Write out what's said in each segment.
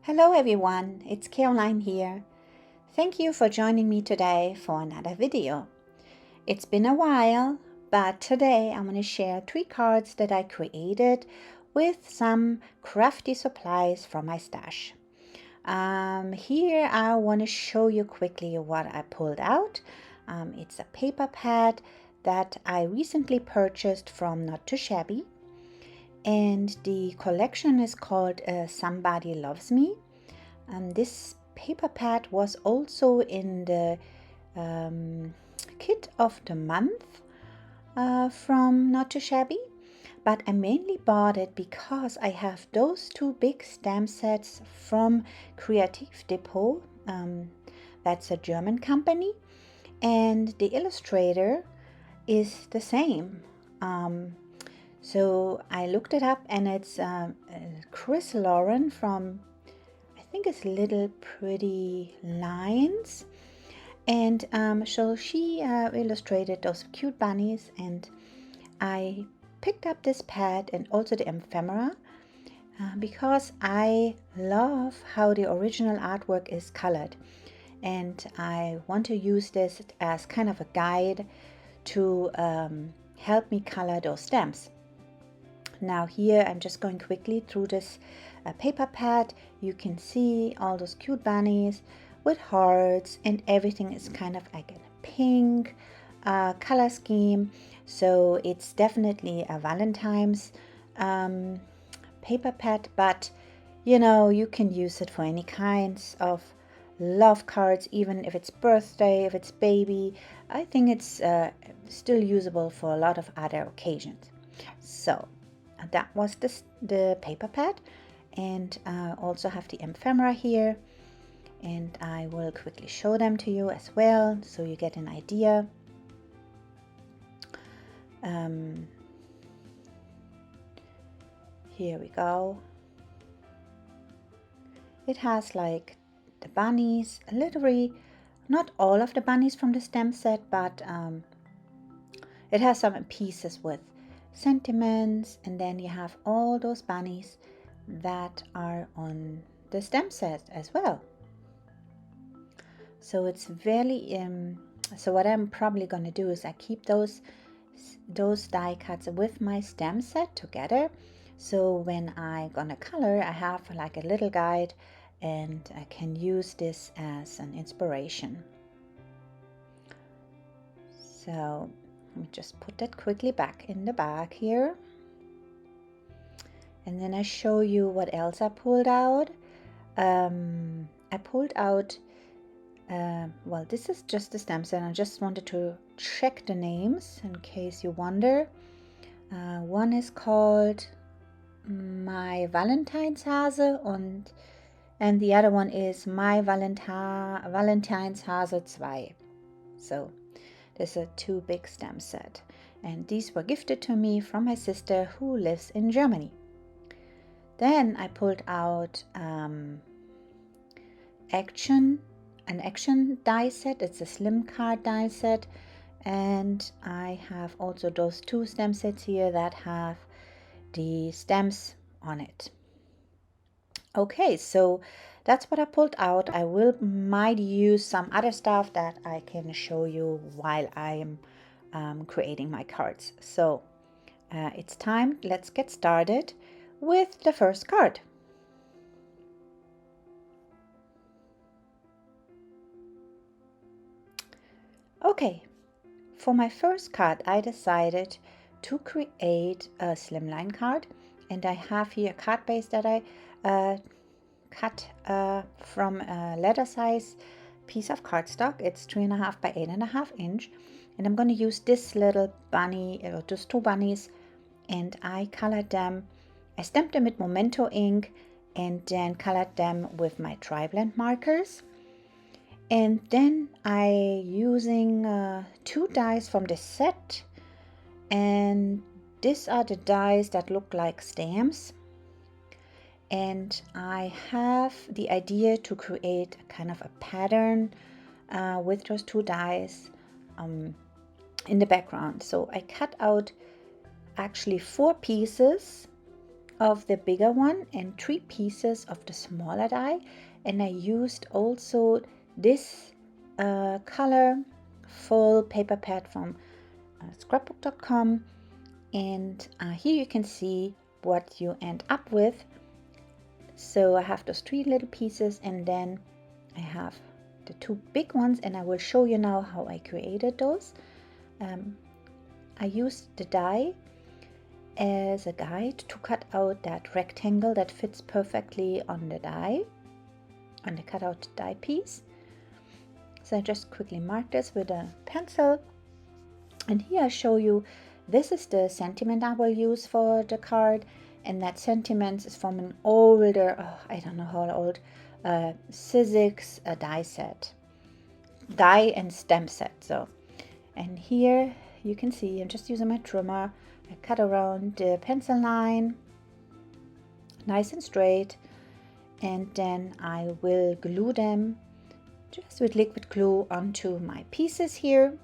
Hello everyone, it's Caroline here. Thank you for joining me today for another video. It's been a while, but today I'm going to share 3 cards that I created with some crafty supplies from my stash. Here I want to show you quickly what I pulled out. It's a paper pad that I recently purchased from Not2Shabby. And the collection is called Somebody Loves Me. This paper pad was also in the kit of the month from Not2Shabby, but I mainly bought it because I have those 2 big stamp sets from Creative Depot. That's a German company, and the illustrator is the same. So I looked it up, and it's Chris Lauren from, I think it's Little Pretty Lines. And so she illustrated those cute bunnies, and I picked up this pad and also the ephemera because I love how the original artwork is colored. And I want to use this as kind of a guide to help me color those stamps. Now here I'm just going quickly through this paper pad. You can see all those cute bunnies with hearts, and everything is kind of like in a pink color scheme. So it's definitely a Valentine's paper pad, but you know, you can use it for any kinds of love cards, even if it's birthday, if it's baby. I think it's still usable for a lot of other occasions. So that was the paper pad, and also have the ephemera here, and I will quickly show them to you as well so you get an idea. Here we go. It has like the bunnies, literally not all of the bunnies from the stamp set, but it has some pieces with sentiments, and then you have all those bunnies that are on the stamp set as well. So it's very so what I'm probably going to do is I keep those die cuts with my stamp set together, so when I'm gonna color I have like a little guide, and I can use this as an inspiration. So let me just put that quickly back in the bag here, and then I show you what else I pulled out. I pulled out well, this is just the stamp set. I just wanted to check the names in case you wonder. One is called My Valentinshase, and the other one is My Valentinshase 2. So there's a 2 big stamp set, and these were gifted to me from my sister who lives in Germany. Then I pulled out an action die set. It's a slim card die set, and I have also those 2 stamp sets here that have the stamps on it. Okay, so that's what I pulled out. I might use some other stuff that I can show you while I am creating my cards. So it's time. Let's get started with the first card. Okay, for my first card I decided to create a slimline card, and I have here a card base that I cut from a letter size piece of cardstock. It's 3.5 by 8.5 inch, and I'm going to use this little bunny, just 2 bunnies, and I colored them. I stamped them with Memento ink and then colored them with my tri-blend markers. And then I using 2 dies from the set, and these are the dies that look like stamps, and I have the idea to create a kind of a pattern with those 2 dies in the background. So I cut out actually 4 pieces of the bigger one and 3 pieces of the smaller die, and I used also this color full paper pad from scrapbook.com, and here you can see what you end up with. So I have those 3 little pieces, and then I have the 2 big ones, and I will show you now how I created those. I used the die as a guide to cut out that rectangle that fits perfectly on the die, on the cutout die piece. So I just quickly mark this with a pencil, and here I show you this is the sentiment I will use for the card, and that sentiment is from an older, I don't know how old, Sizzix die set, die and stamp set. So, and here you can see I'm just using my trimmer. I cut around the pencil line nice and straight, and then I will glue them just with liquid glue onto my pieces here.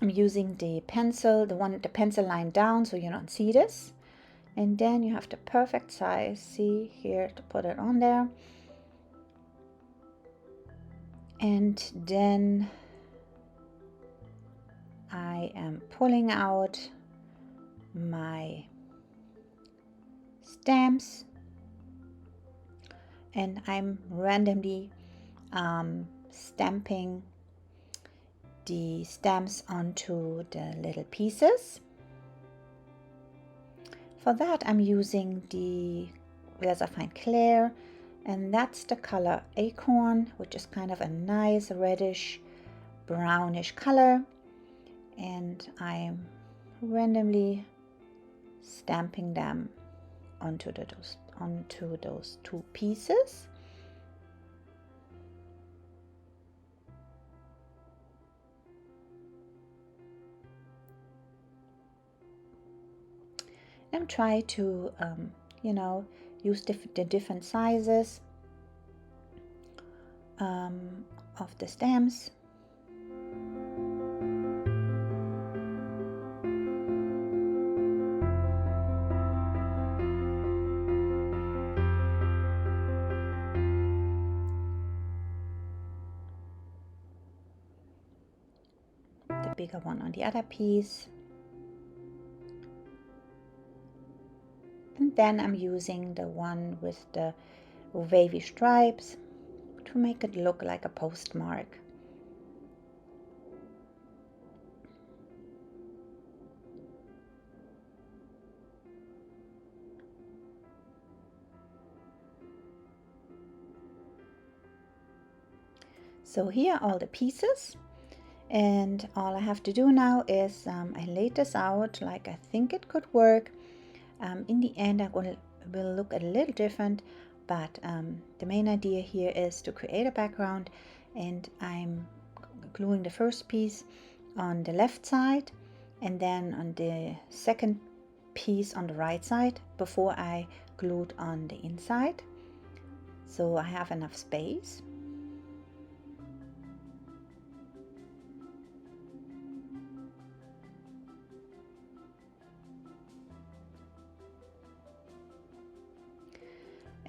I'm using the pencil, the pencil line down so you don't see this. And then you have the perfect size, see here, to put it on there. And then I am pulling out my stamps, and I'm randomly stamping the stamps onto the little pieces. For that I'm using the Fine Clair, and that's the color Acorn, which is kind of a nice reddish brownish color, and I'm randomly stamping them onto those 2 pieces. And try to use the different sizes of the stamps. The bigger one on the other piece. And then I'm using the one with the wavy stripes to make it look like a postmark. So here are all the pieces, and all I have to do now is I laid this out like I think it could work. In the end, I will look a little different, but the main idea here is to create a background, and I'm gluing the first piece on the left side and then on the second piece on the right side before I glued on the inside, so I have enough space.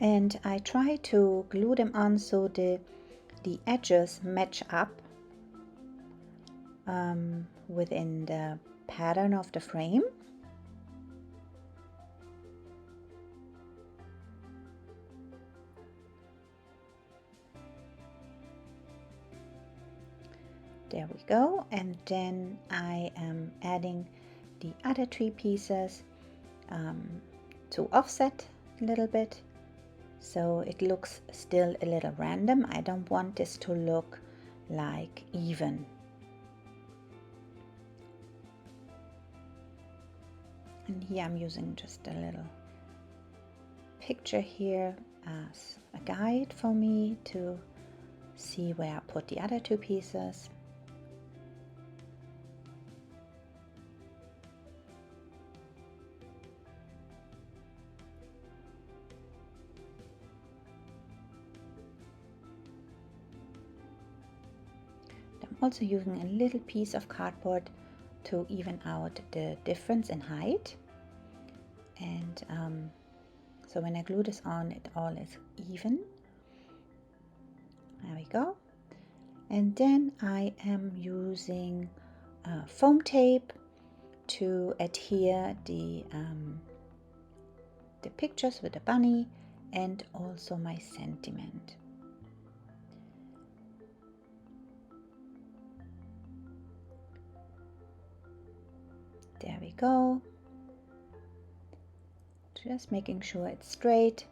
And I try to glue them on so the edges match up within the pattern of the frame. There we go, and then I am adding the other 3 pieces to offset a little bit, so it looks still a little random. I don't want this to look like even. And here I'm using just a little picture here as a guide for me to see where I put the other 2 pieces. I'm also using a little piece of cardboard to even out the difference in height. And so when I glue this on, it all is even. There we go. And then I am using foam tape to adhere the pictures with the bunny and also my sentiment. There we go. Just making sure it's straight.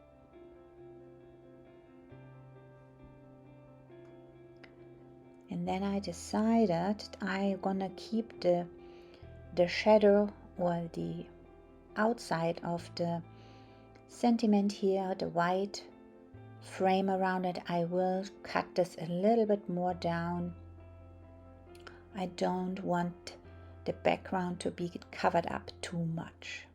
And then I decided I'm gonna keep the shadow or the outside of the sentiment here, the white frame around it. I will cut this a little bit more down. I don't want the background to be covered up too much.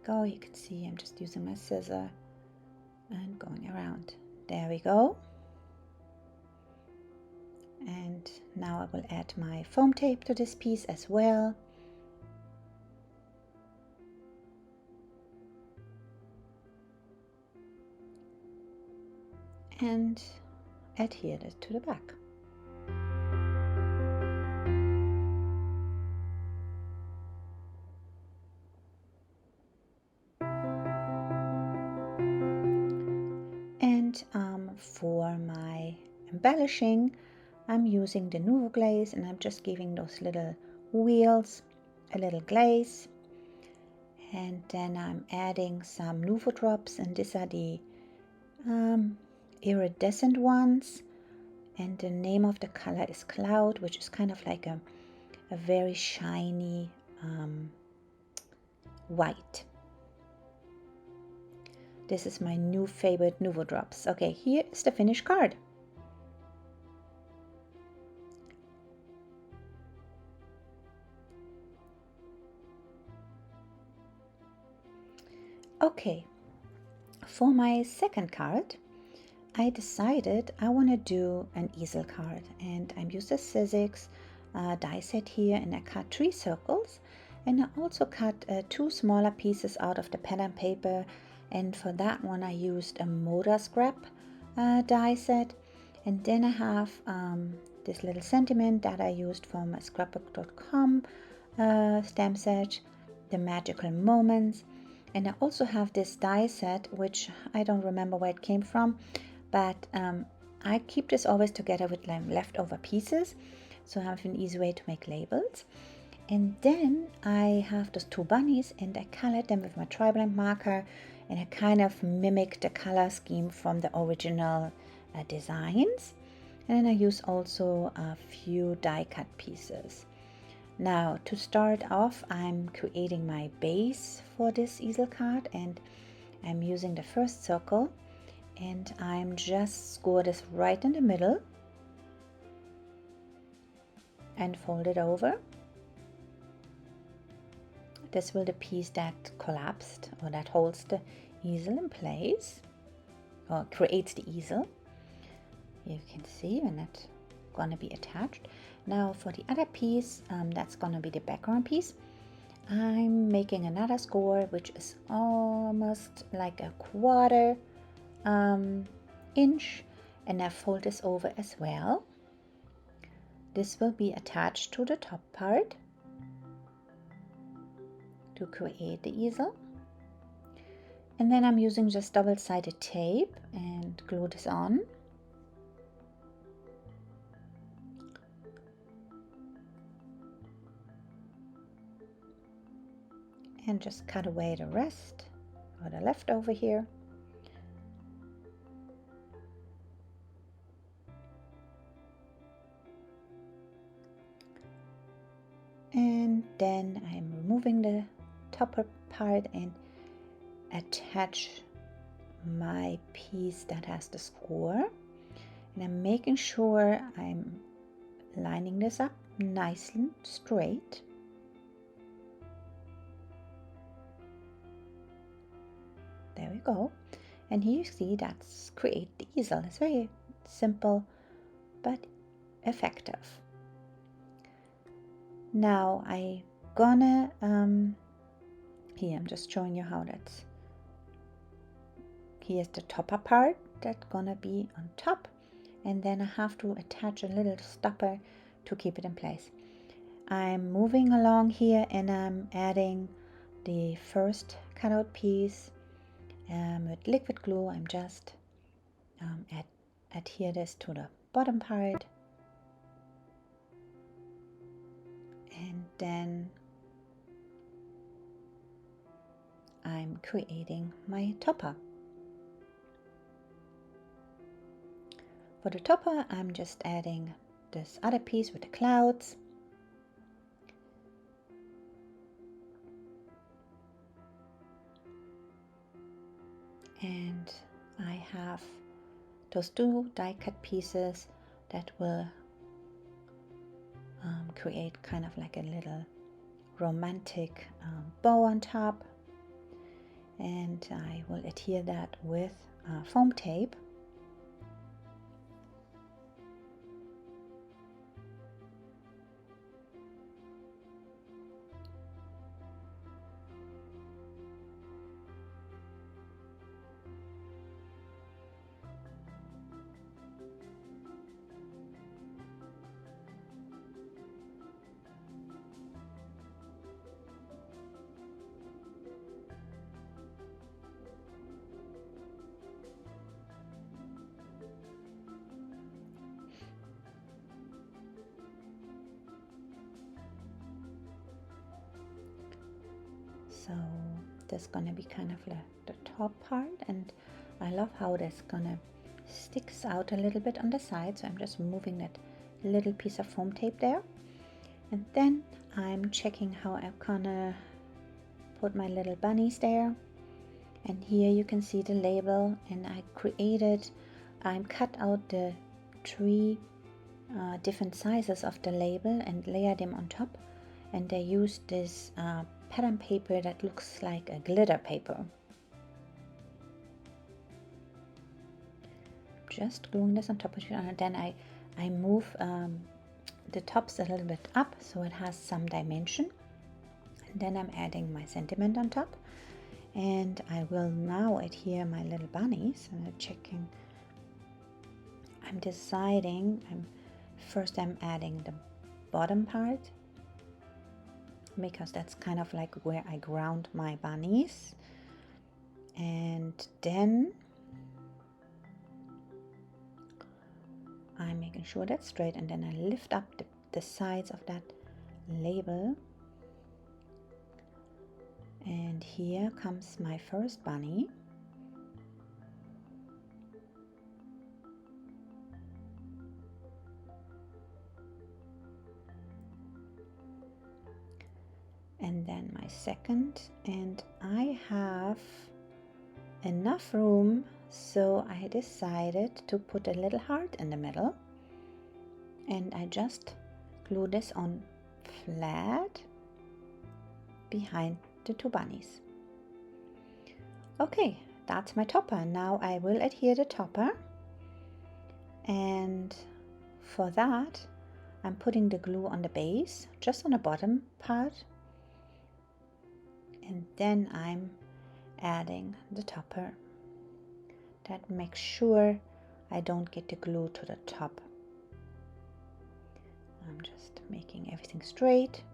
Go, you can see I'm just using my scissor and going around. There we go. And now I will add my foam tape to this piece as well. And adhere it to the back. And for my embellishing, I'm using the Nouveau glaze, and I'm just giving those little wheels a little glaze. And then I'm adding some Nouveau drops, and these are the iridescent ones. And the name of the color is Cloud, which is kind of like a very shiny white. This is my new favorite Nouveau drops. Okay, here is the finished card. Okay, for my second card, I decided I want to do an easel card, and I'm used the Sizzix die set here, and I cut 3 circles, and I also cut 2 smaller pieces out of the pattern paper, and for that one I used a motor scrap die set. And then I have this little sentiment that I used from a scrapbook.com stamp set, the magical moments. And I also have this die set, which I don't remember where it came from, but I keep this always together with leftover pieces, so I have an easy way to make labels. And then I have those 2 bunnies, and I colored them with my tri-blend marker, and I kind of mimic the color scheme from the original designs. And then I use also a few die cut pieces. Now to start off, I'm creating my base for this easel card, and I'm using the first circle, and I'm just score this right in the middle and fold it over. This will the piece that collapsed, or that holds the easel in place, or creates the easel. You can see when it's gonna be attached. Now for the other piece, that's gonna be the background piece. I'm making another score, which is almost like a quarter inch, and I fold this over as well. This will be attached to the top part to create the easel. And then I'm using just double-sided tape and glue this on. And just cut away the rest, or the leftover here. And then I'm removing the top part and attach my piece that has the score. And I'm making sure I'm lining this up nice and straight. There we go. And here you see that's create the easel. It's very simple but effective. Now I gonna here I'm just showing you how that's. Here's the topper part that's gonna be on top, and then I have to attach a little stopper to keep it in place. I'm moving along here and I'm adding the first cutout piece with liquid glue. I'm just adhere this to the bottom part, and then I'm creating my topper. For the topper, I'm just adding this other piece with the clouds. And I have those two die cut pieces that will create kind of like a little romantic bow on top. And I will adhere that with foam tape. So this is gonna be kind of the top part, and I love how this gonna sticks out a little bit on the side. So I'm just moving that little piece of foam tape there, and then I'm checking how I'm gonna put my little bunnies there. And here you can see the label, and I cut out the three different sizes of the label and layer them on top, and I used this pattern paper that looks like a glitter paper. Just gluing this on top of it, and then I move the tops a little bit up so it has some dimension, and then I'm adding my sentiment on top, and I will now adhere my little bunnies. And I'm deciding, first I'm adding the bottom part, because that's kind of like where I ground my bunnies, and then I'm making sure that's straight, and then I lift up the sides of that label, and here comes my first bunny. And then my second, and I have enough room, so I decided to put a little heart in the middle, and I just glue this on flat behind the two bunnies. Okay, that's my topper. Now I will adhere the topper, and for that I'm putting the glue on the base, just on the bottom part, and then I'm adding the topper. That makes sure I don't get the glue to the top. I'm just making everything straight.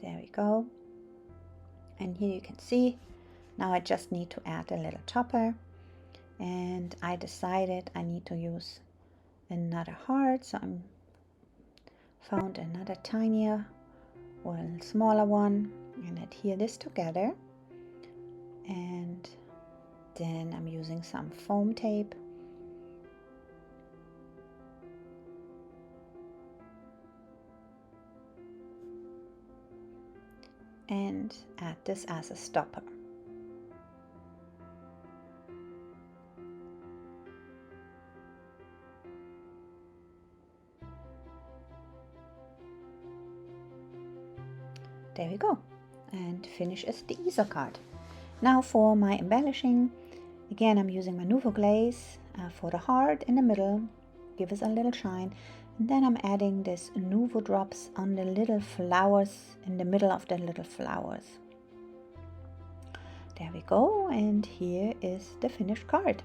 There we go. And here you can see, now I just need to add a little topper, and I decided I need to use another heart, so I found another tinier or a smaller one and adhere this together, and then I'm using some foam tape and add this as a stopper. There we go, and finish is the easel card. Now for my embellishing, again I'm using my Nouveau Glaze for the heart in the middle, give us a little shine. And then I'm adding this Nouveau drops on the little flowers, in the middle of the little flowers. There we go, and here is the finished card.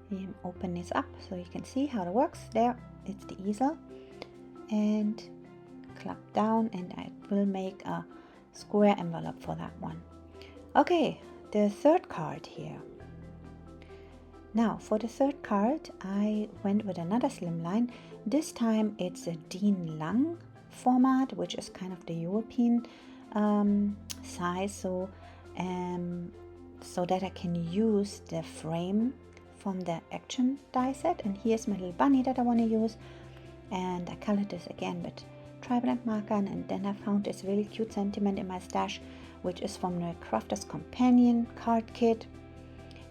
You open this up so you can see how it works. There, it's the easel, and clap down, and I will make a square envelope for that one. Okay, the third card here. Now for the third card, I went with another slimline. This time it's a DIN Lang format, which is kind of the European size, so that I can use the frame from the action die set. And here's my little bunny that I want to use, and I colored this again with tri-blend marker. And then I found this really cute sentiment in my stash, which is from the Crafter's Companion card kit,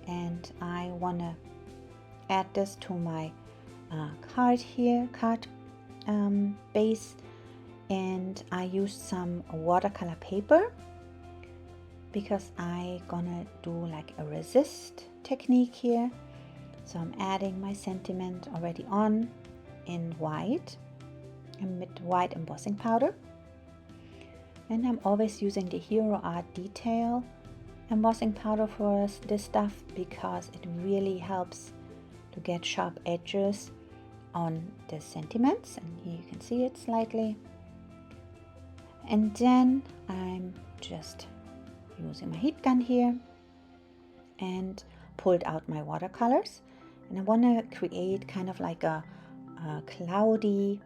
and I want to add this to my card base. And I used some watercolor paper because I gonna do like a resist technique here. So I'm adding my sentiment already on in white and with white embossing powder. And I'm always using the Hero Art Detail embossing powder for this stuff because it really helps to get sharp edges on the sentiments. And here you can see it slightly. And then I'm just using my heat gun here and pulled out my watercolors, and I want to create kind of like a cloudy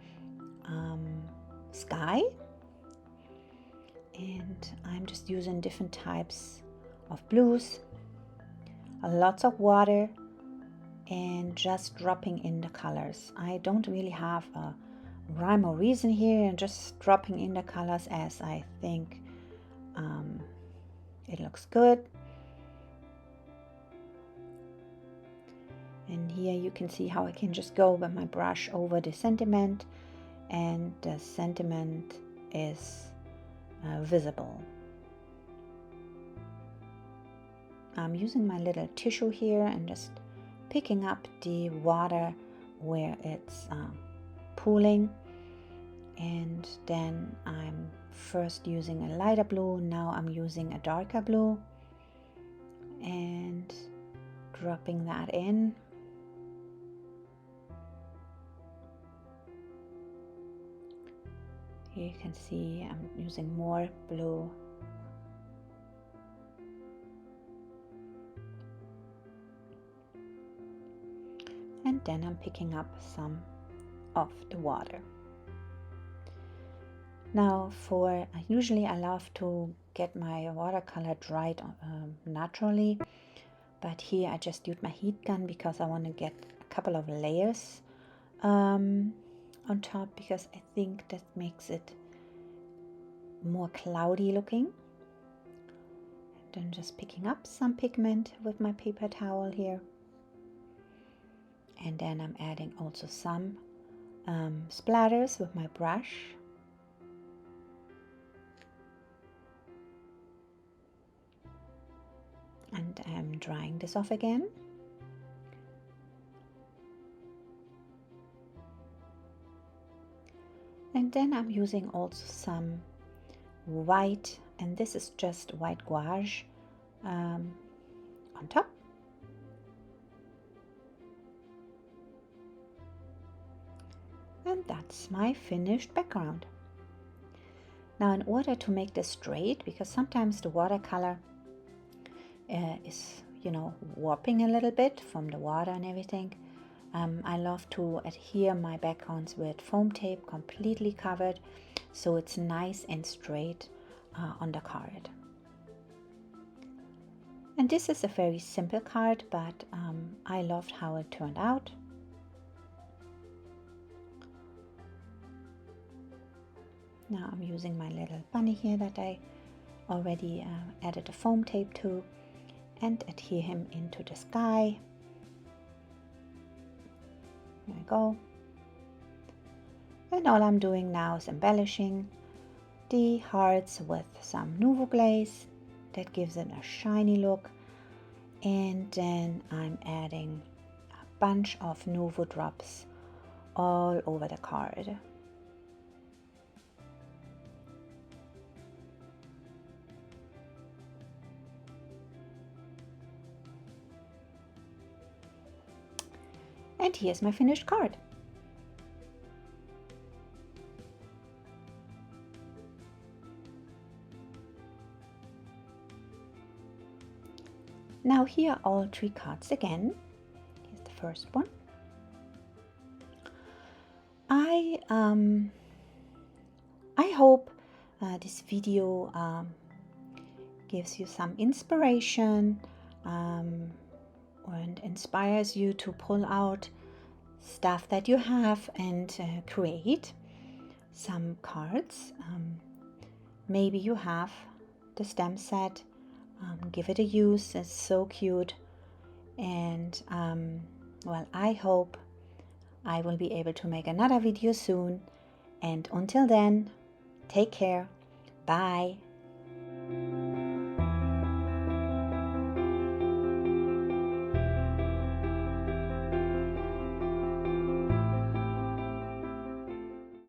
sky, and I'm just using different types of blues, lots of water, and just dropping in the colors. I don't really have a rhyme or reason here, and just dropping in the colors as I think it looks good. And here you can see how I can just go with my brush over the sentiment, and the sentiment is visible. I'm using my little tissue here and just picking up the water where it's pooling. And then I'm first using a lighter blue, now I'm using a darker blue, and dropping that in. Here you can see I'm using more blue. And then I'm picking up some of the water. Now usually I love to get my watercolor dried naturally, but here I just used my heat gun because I want to get a couple of layers on top, because I think that makes it more cloudy looking. And then just picking up some pigment with my paper towel here, and then I'm adding also some splatters with my brush. And I'm drying this off again. And then I'm using also some white, and this is just white gouache on top. And that's my finished background. Now in order to make this straight, because sometimes the watercolor is, warping a little bit from the water and everything, I love to adhere my backgrounds with foam tape completely covered, so it's nice and straight on the card. And this is a very simple card, but I loved how it turned out. Now I'm using my little bunny here that I already added a foam tape to, and adhere him into the sky. There we go. And all I'm doing now is embellishing the hearts with some Nouveau glaze that gives it a shiny look, and then I'm adding a bunch of Nouveau drops all over the card. And here's my finished card. Now here are all 3 cards again. Here's the first one. I hope this video gives you some inspiration and inspires you to pull out stuff that you have and create some cards. Maybe you have the stamp set. Give it a use. It's so cute. And well, I hope I will be able to make another video soon. And until then, take care. Bye.